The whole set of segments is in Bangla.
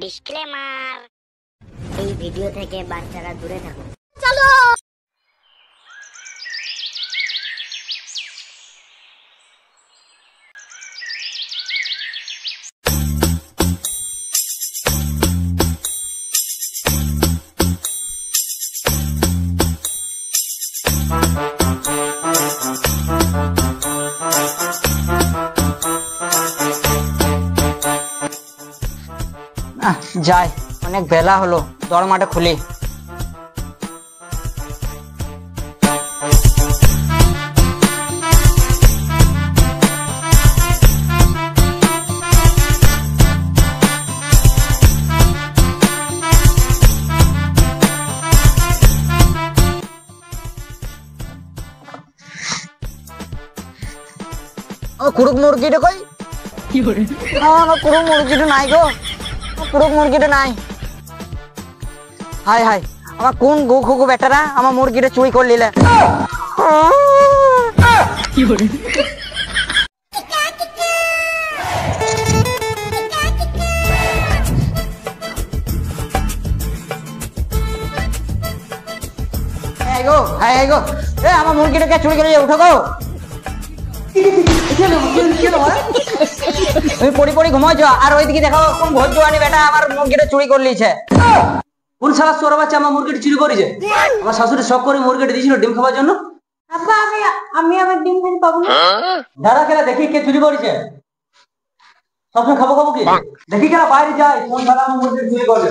ডিসক্লেমার, এই ভিডিও থেকে বাচ্চারা দূরে থাকুন। চলো যাই, অনেক বেলা হলো, দর মাঠে খুলি। কুড়ুক মুরগিটা কই? কি করে? কুড়ুক মুরগিটা নাই গো, কুড়ুক মুরগিটা নাই। হাই হাই, আমার কোন গো খুকু বেটারা আমার মুরগিটা চুরি করে নিলে। কি করে? আমার মুরগিটাকে চুরি করে উঠো গো। তুমি পড়ি পড়ি ঘুমাচ্ছ আর ওইদিকে দেখো কোন ভোজ জোয়ানি বেটা আমার মুরগিটা চুরি করে লিছে। কোন শালা সোরা বাচ্চা আমার মুরগিটা চুরি করেছে? আমার শাশুড়ি শখ করে মুরগিটা দিয়েছিল ডিম খাওয়ার জন্য। আব্বা আমি আবার ডিম খেতে পাবো না। দাদা খেলা দেখি কে চুরি করেছে। সবসময় খাবো খাবো কি দেখি খেলা বাইরে যায় কোন শালা আমার মুরগিটা চুরি করবে।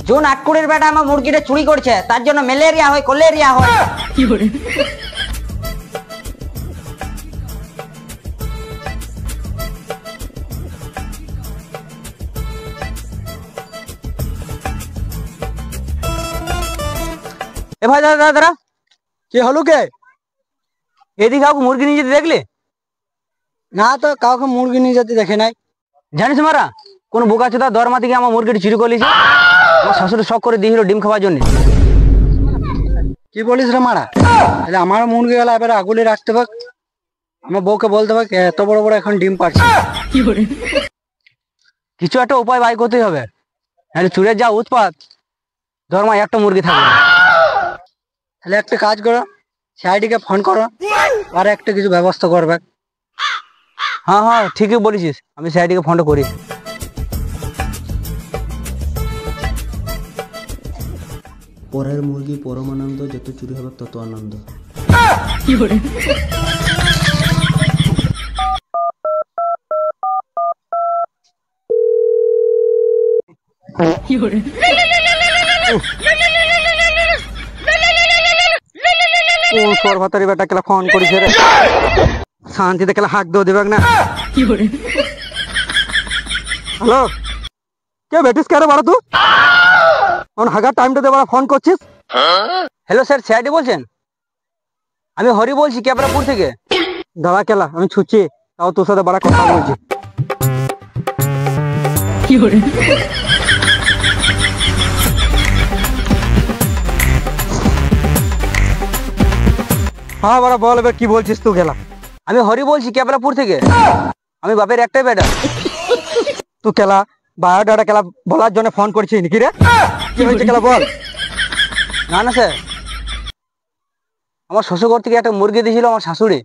জোন আটকুড়ির বেটা আমার মুরগিটা চুরি করছে, তার জন্য ম্যালেরিয়া হয়, কলেরিয়া হয়। কি করে? এ ভাই দাদা দাদা, কি হলো কে? এদিকে কাউকে মুরগি নিয়ে যেতে দেখলে? না তো, কাউকে মুরগি নিয়ে যেতে দেখে নাই। জানিস মারা, কোন বোকা চোদা দরমা থেকে আমার মুরগিটা চুরি করে লিছে। আমার শাশুড়ি শখ করে দিয়েছিল ডিম খাওয়ার জন্য। কি বলিস রে মারা? তাহলে আমার মুরগি গেলা এবারে আগুলে রাখতে পাক, আমার বউকে বলতে পাক এত বড় বড় এখন ডিম পারছে। কি করে? কিছু একটা উপায় বাই করতেই হবে, নাহলে চুরের যা উৎপাত, দরমা একটা মুরগি থাকবে না। তাহলে একটা কাজ করো, সিআইডিকে ফোন করো আর একটা কিছু ব্যবস্থা করবে। হ্যাঁ হ্যাঁ ঠিকই বলেছিস, আমি সিআইডিকে ফোনটা করি। পরের মুরগি পরম আনন্দ, যত চুরি হবে তত আনন্দ। কি করে? কি করে? কোন সরভাতারি বেটা কেলা ফোন করিস রে? শান্তিতে কেলা হাক দেও দিবেক না। কি করে? হ্যালো, কে বেটিস কে রে বাড়া তুই? অন হাগার টাইমটা দে বাড়া ফোন করছিস। হ্যালো স্যার, সিআইডি বলছেন? আমি হরি বলছি ক্যাবরাপুর থেকে। দাদা কেলা আমি ছুটছি, তাও তোর সাথে বাড়া কথা বলছি। কি করে? হ্যাঁ বাড়া বল, এবার কি বলছিস তুই গেলা? আমি হরি বলছি ক্যাবরাপুর থেকে, আমি বাপের একটাই বেটা। তুই কেলা বায়োডাটা কেলা বলার জন্য ফোন করছিস নাকি রে? কি হয়েছে কেলা বল। না না স্যার, আমার শ্বশুরঘর থেকে একটা মুরগি দিয়েছিল আমার শাশুড়ি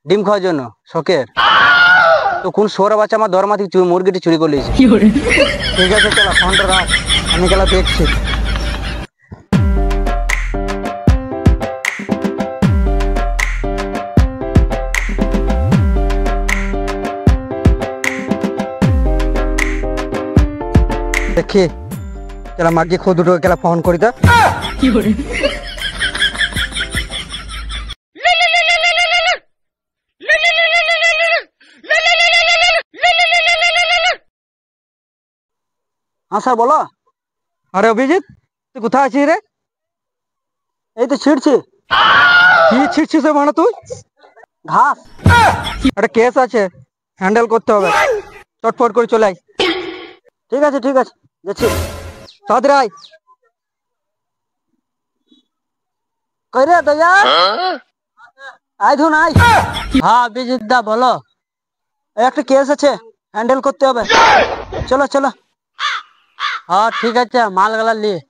ডিম খাওয়ার জন্য শখের। তো কোন সোরা বাচ্চা আমার দরমা থেকে মুরগিটি চুরি করে নিয়েছে। ঠিক আছে কেলা ফোনটা রাখ, আমি কেলা দেখছি। দেখি কেলা মার্গি খো দুটো কেলা ফোন করি তা। কি করে? হ্যাঁ স্যার বলো। আরে অভিজিৎ, তুই কোথায় আছিস রে? এই তো ছিড়ছি। কি ছিড়ছিস মানে তুই? ঘাস। একটা কেস আছে, হ্যান্ডেল করতে হবে, চটফট করে চলে আয়। ঠিক আছে যাচ্ছি, তাড়াতাড়ি আয়। কই রে দয়া আয় ধুন আয়। হ্যাঁ অভিজিৎ দা বলো। একটা কেস আছে, হ্যান্ডেল করতে হবে, চলো চলো। হ্যাঁ ঠিক আছে, মালগুলা নিয়ে।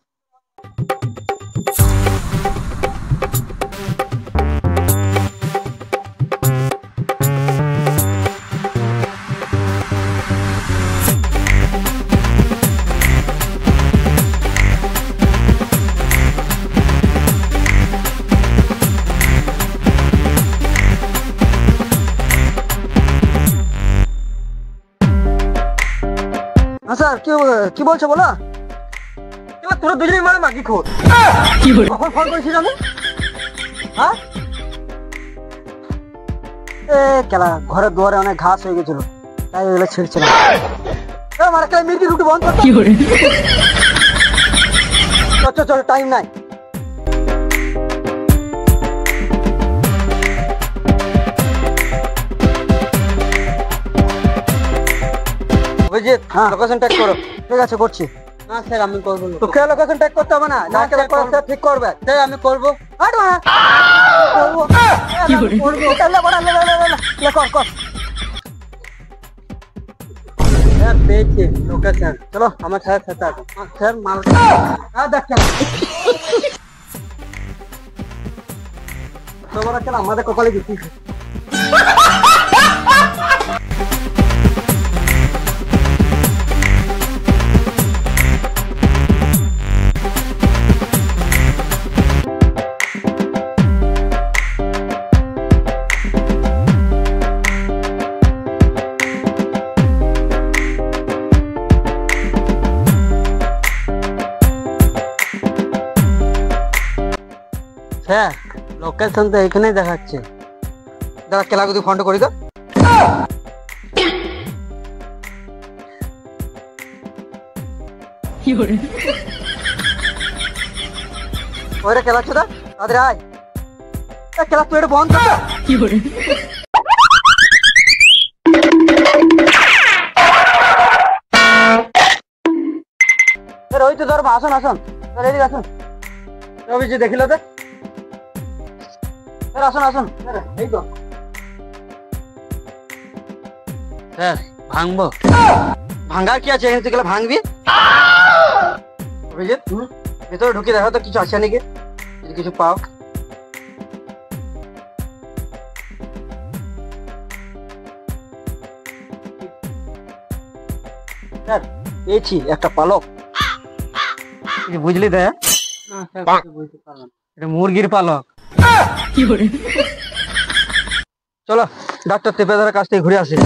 হ্যাঁ স্যার, কি বলছো বলো। এবার তোরা দুজনেই মানে মাগি খোর। কখন ফোন করেছিস আমি? হ্যাঁ এ কেলা, ঘরের দুয়ারে অনেক ঘাস হয়ে গেছিল, তাই ওগুলো ছিঁড়ছিলাম। মারা কেলা মির্কি রুটি বন্ধ করতো। চল চল, টাইম নাই। অভিজিৎ, লোকেশন ট্যাগ করো। ঠিক আছে, করছি। হ্যাঁ স্যার আমি করবো। তোকে লোকেশন ট্যাগ করতে হবে না, যা স্যার, কেলা করে ঠিক করবে। স্যার আমি করবো। হাট বাড়া। করবো। করবো। লে বড়া, লে, লে, লে, লে, লে, কর কর। স্যার পেয়েছি লোকেশন। চলো আমার স্যার সাথে আছে। স্যার মাল। দেখ কেলা, তো বড় কেলা আমাদের কপালে জুটিয়েছে। স্যার লোকেশন তো এখানেই দেখাচ্ছে। দাদা কেলা যদি ফোনটা করি তো। ওরে কেলা চোদা, তাদের আয়। কেলা তুই এটা বন্ধ কর। ওই তো ধর, আসুন আসুন, এদিকে আসুন। অভিজিৎ দেখিল তো, আসুন আসুন। এই তো স্যার ভাঙবো। ভাঙ্গার কি আছে, এখানে তুই গেলে ভাঙবি। অভিজিৎ ভেতরে ঢুকে দেখো তো কিছু আছে নাকি, যদি কিছু পাও। স্যার পেয়েছি একটা পালক। বুঝলি দে, না স্যার বুঝতে পারলাম। এটা মুরগির পালক। চলো ডাক্তার টেপেদারের কাছ থেকে ঘুরে আসি।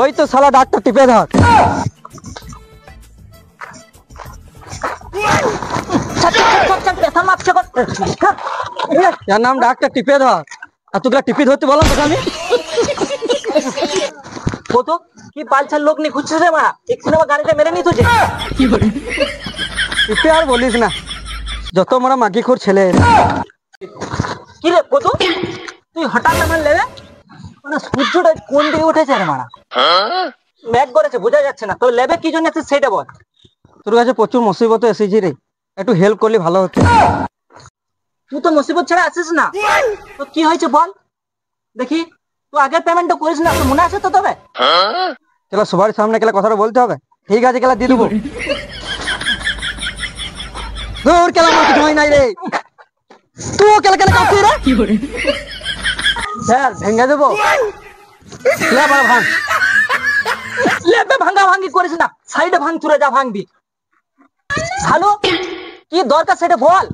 ওই তো শালা ডাক্তার টিপে ধর। यार नाम डॉक्टर टिपे धर, আর তোকে টিপি ধরতে বললাম তোকে আমি। কত কি পালছাল লোক নিয়ে খুঁজছিস রে মারা, এক্ষুনি আমার গাড়িটা মেরে নি তুঝে। টিপে আর বলিস না, যত মোরা মাগি খোর ছেলে। কি রে কত, তুই হঠাৎ আমার লেবে, মানে সূর্যটা কোন দিকে উঠেছে রে মারা, মেঘ করেছে বোঝা যাচ্ছে না, তো লেবে কি জন্য আছে সেটা বল। তোর কাছে প্রচুর মুসিবত এসেছি রে, একটু হেল্প করলে ভালো হতো। তুই তো মুসিবত ছাড়া আসিস না, তো কি হয়েছে বল দেখি। তুই আগে পেমেন্টটা করিস না, তো মনে আছে তো তবে। চলো সবার সামনে গেলে কথাটা বলতে হবে। ঠিক আছে গেলা দিয়ে দেবো। দূর কেলা আমার কিছু হয় নাই রে, তুই কেলা কেলা কাঁপছি রে। স্যার ভেঙে দেবো। লে বড় ভাঙ। লেবে ভাঙা ভাঙি করিস না, সাইডে ভাঙ, তুলে যা ভাঙবি। হ্যালো কি দরকার সেটা বল,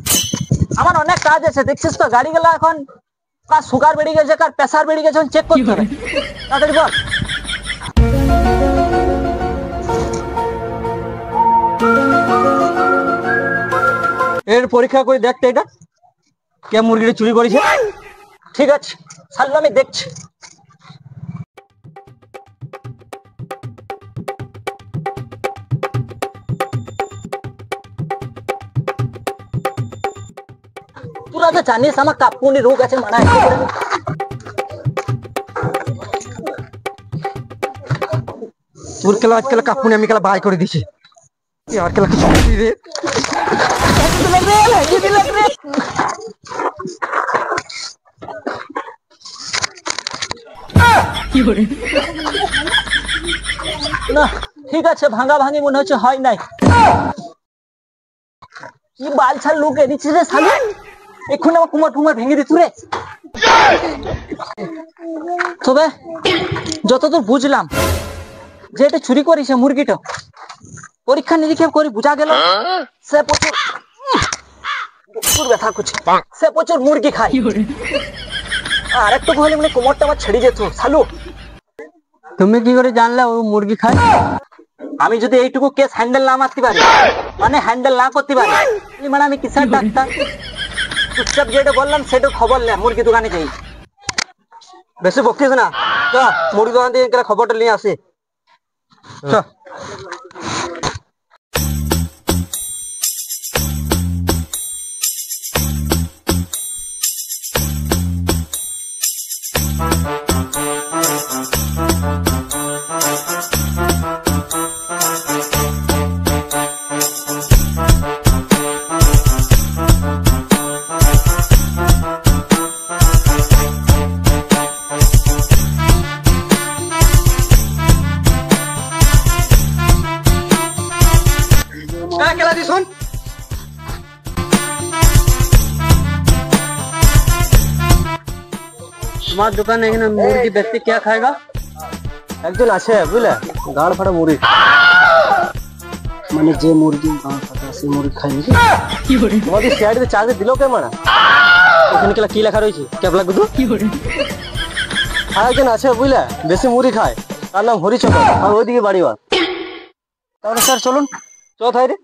আমার অনেক কাজ আছে। দেখছিস তো গাড়ি গুলা এখন কার সুগার বেড়ে গেছে, কার প্রেসার বেড়ে গেছে, চেক করতে হবে, তাড়াতাড়ি বল। এর পরীক্ষা করে দেখতে এটা কে মুরগিটা চুরি করেছে। ঠিক আছে সালু, আমি দেখছি। তোরা তো জানিস আমার কাপুনি রোগ আছে মানা। তোর খেলা আজকাল কাপুনি আমি খেলা বাই করে দিছি। আর খেলা কিছু রে না ঠিক আছে, ভাঙা ভাঙি মনে হচ্ছে হয় নাই। কি বালছাল লোক এনেছিস রে সালু, এখন আমার কুমার টুমার ভেঙে দিত রে। তবে যতদূর বুঝলাম যে এটা চুরি করিস মুরগিটা, পরীক্ষা নিরীক্ষা করে বোঝা গেল সে প্রচুর ব্যথা করছে, সে প্রচুর মুরগি খায়। আর একটু হলে মানে কোমরটা আমার ছেড়ে যেত। সালু তুমি কি করে জানলে ও মুরগি খায়? আমি যদি এইটুকু কেস হ্যান্ডেল না মারতে পারি, মানে হ্যান্ডেল না করতে পারি, মানে আমি কিসের ডাক্তার? চুপচাপ যেটা বললাম সেটা খবর নে, মুরগি দোকানে যাই। বেশি বকিস না, চ মুরগি দোকান থেকে খবরটা নিয়ে আসে। চ খেলা দি শুন। তোমার দোকানে এখানে মুরগি বেচতে কে খায়গা? একজন আছে বুঝলে, গাড় ফাটা মুরগি, মানে যে মুরগি গাড় ফাটা সেই মুরগি খাই নাকি। তোমাদের সাইডে চার্জ দিল কে মারা? ওখানে খেলা কি লেখা রয়েছে কেবলা গুদু? আর একজন আছে বুঝলে, বেশি মুরগি খায়, তার নাম হরিচন্দ্র, আর ওইদিকে বাড়ি বাড়। তাহলে স্যার চলুন, চ থাই রে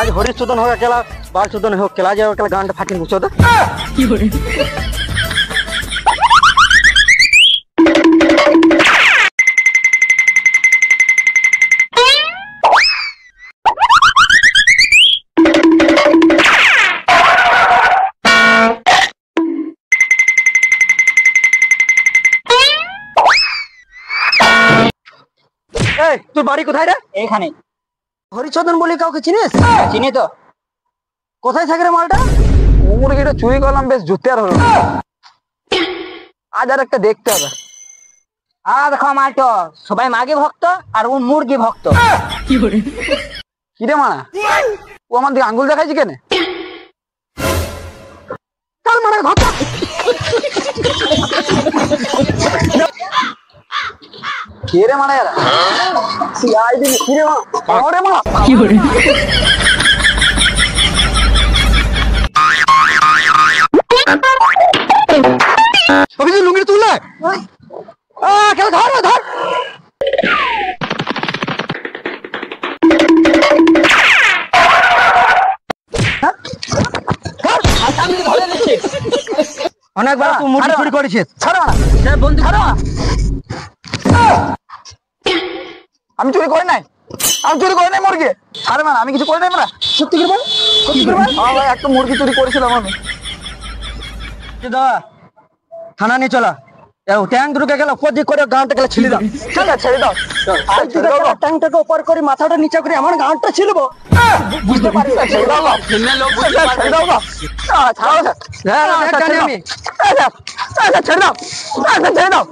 आज हरिचोदन होगा केला बाल चोदन हो केला जाओ केला गांड फाटिन बुझो तो की हो रे ए तू बाड़ी কোথায় রে? এখানে। হরিচোদন বলি কাউকে চিনিস? চিনি তো। কোথায় থাকে রে মালটা? ও মুরগিটা চুরি করলাম, বেশ জুতের হলো। আজ আর একটা দেখতে হবে। দেখো মালটো সবাই মাগে ভক্ত আর ও মুরগি ভক্ত। কি করে কি রে মানা, ও আমার দিকে আঙ্গুল দেখাইছে কেন? তার মানে ভক্ত কে রে মানা यार সিআই দিন কি রে মানা ওরে মানা কি করে অভিজি লুঙ্গি তুলে কেন ধর ধর অনেকবার তুই মুরগি চুরি করেছিস, ছাড়া না বন্ধু ছাড়া। আমি চুরি করি নাই, আমি চুরি করি নাই মুরগি, আরে মানে আমি কিছু করি নাই। মানে সত্যি করে বল, সত্যি করে বল। হ্যাঁ ভাই একটা মুরগি চুরি করেছিলাম আমি। দাদা থানা নিয়ে চলা, ট্যাঙ্ক ঢুকে গেল কোজি করে গানটা গেলে ছিলি দাও। চল ছেড়ে দাও, ট্যাঙ্কটাকে উপর করে মাথাটা নিচে করে আমার গানটা ছিলব, বুঝতে পারিস? ছেড়ে দাও, ছেড়ে দাও, ছাড়ো আমি ছেড়ে দাও, ছেড়ে দাও।